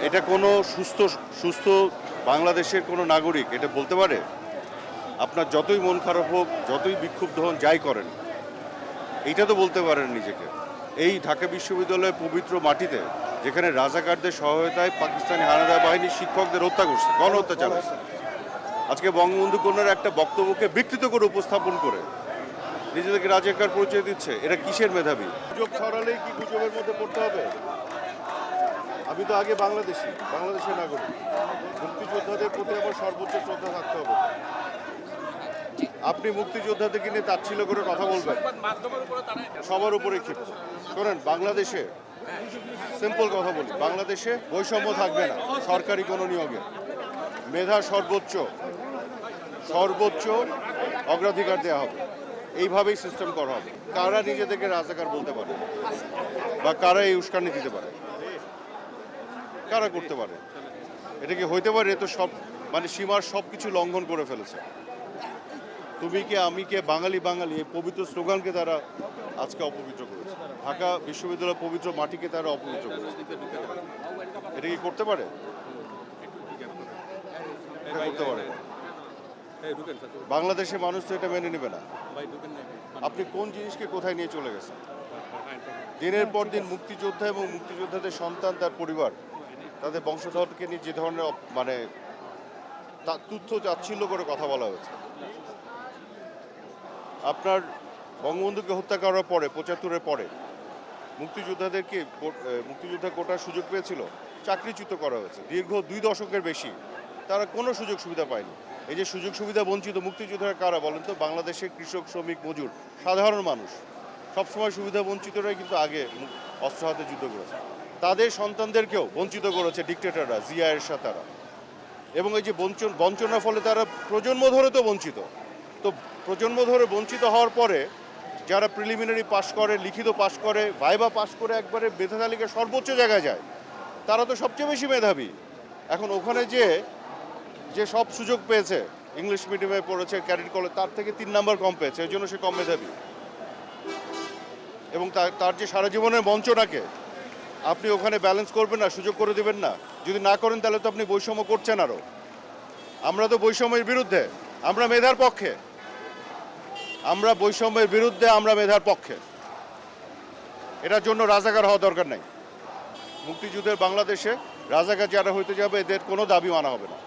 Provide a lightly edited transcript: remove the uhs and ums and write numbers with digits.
এটা কোনো সুস্থ সুস্থ বাংলাদেশের কোনো নাগরিক এটা বলতে পারে? আপনার যতই মন খারাপ হোক, যতই বিক্ষুব্ধ হন, যাই করেন, এইটা তো বলতে পারেন নিজেকে। এই ঢাকা বিশ্ববিদ্যালয়ের পবিত্র মাটিতে যেখানে রাজাকারদের সহায়তায় পাকিস্তানি হানাদার বাহিনী শিক্ষকদের হত্যা করছে, গণহত্যা চালাচ্ছে, আজকে বঙ্গবন্ধু কন্যার একটা বক্তব্যকে বিকৃত করে উপস্থাপন করে নিজেদেরকে রাজাকার পরিচয় দিচ্ছে। এটা কিসের মেধাবী? গুজব ছড়ালেই কি গুজবের মধ্যে পড়তে হবে? আমি তো আগে বাংলাদেশের নাগরিক। মুক্তিযোদ্ধাদের প্রতি আমার সর্বোচ্চ শ্রদ্ধা থাকতে হবে। আপনি মুক্তিযোদ্ধাদেরকে নিয়ে তাচ্ছিল্য করে কথা বলবেন, সবার উপরে ক্ষিপ্ত করেন। বাংলাদেশে সিম্পল কথা বলি, বাংলাদেশে বৈষম্য থাকবে না সরকারি কোনো নিয়োগে। মেধা সর্বোচ্চ অগ্রাধিকার দেওয়া হবে। এইভাবেই সিস্টেম করা হবে। কারা নিজেদেরকে রাজাকার বলতে পারে বা কারা এই উস্কানি দিতে পারে? কারা করতে পারে? এটা কি হইতে পারে? এ তো সব মানে সীমার সব কিছু লঙ্ঘন করে ফেলেছে। তুমি কে, আমি কে, বাঙালি এই পবিত্র স্লোগানকে তারা আজকে অপবিত্র করেছে। ঢাকা বিশ্ববিদ্যালয়ের পবিত্র মাটিকে তারা অপবিত্র করেছে। এটা কি করতে পারে? এটা করতে পারে। বাংলাদেশের মানুষ তো এটা মেনে নেবে না। আপনি কোন জিনিসকে কোথায় নিয়ে চলে গেছেন? দিনের পর দিন মুক্তিযোদ্ধা এবং মুক্তিযোদ্ধাদের সন্তান, তার পরিবার, তাদের বংশধরকে নিয়ে যে ধরনের মানে তুচ্ছ তাচ্ছিল্য করে কথা বলা হয়েছে। আপনার বঙ্গবন্ধুকে হত্যা করার পরে ৭৫-এর পরে মুক্তিযোদ্ধাদেরকে মুক্তিযোদ্ধা কোটার সুযোগ পেয়েছিল, চাকরিচ্যুত করা হয়েছে। দীর্ঘ ২ দশকের বেশি তারা কোনো সুযোগ সুবিধা পায়নি। এই যে সুযোগ সুবিধা বঞ্চিত মুক্তিযোদ্ধারা কারা বলেন তো? বাংলাদেশের কৃষক, শ্রমিক, মজুর, সাধারণ মানুষ। সবসময় সুবিধা বঞ্চিতরাই কিন্তু আগে অস্ত্র হাতে যুদ্ধ করেছে। তাদের সন্তানদেরকেও বঞ্চিত করেছে ডিক্টেটররা, জিয়া এরশাদ তারা। এবং এই যে বঞ্চনার ফলে তারা প্রজন্ম ধরে তো বঞ্চিত। তো প্রজন্ম ধরে বঞ্চিত হওয়ার পরে যারা প্রিলিমিনারি পাশ করে, লিখিত পাশ করে, ভাইবা পাশ করে একবারে মেধা তালিকার সর্বোচ্চ জায়গায় যায়, তারা তো সবচেয়ে বেশি মেধাবী। এখন ওখানে যে সব সুযোগ পেয়েছে, ইংলিশ মিডিয়ামে পড়েছে, ক্যাডেট কলেজ, তার থেকে ৩ নাম্বার কম পেয়েছে, এই জন্য সে কম মেধাবী। এবং তার যে সারা জীবনের বঞ্চনাকে আপনি ওখানে ব্যালেন্স করবেন না, সুযোগ করে দেবেন না। যদি না করেন তাহলে তো আপনি বৈষম্য করছেন আরও। আমরা তো বৈষম্যের বিরুদ্ধে, আমরা মেধার পক্ষে। আমরা বৈষম্যের বিরুদ্ধে, আমরা মেধার পক্ষে। এটার জন্য রাজাকার হওয়া দরকার নাই। মুক্তিযুদ্ধের বাংলাদেশে রাজাকার যারা হইতে যাবে, এদের কোনো দাবি মানা হবে না।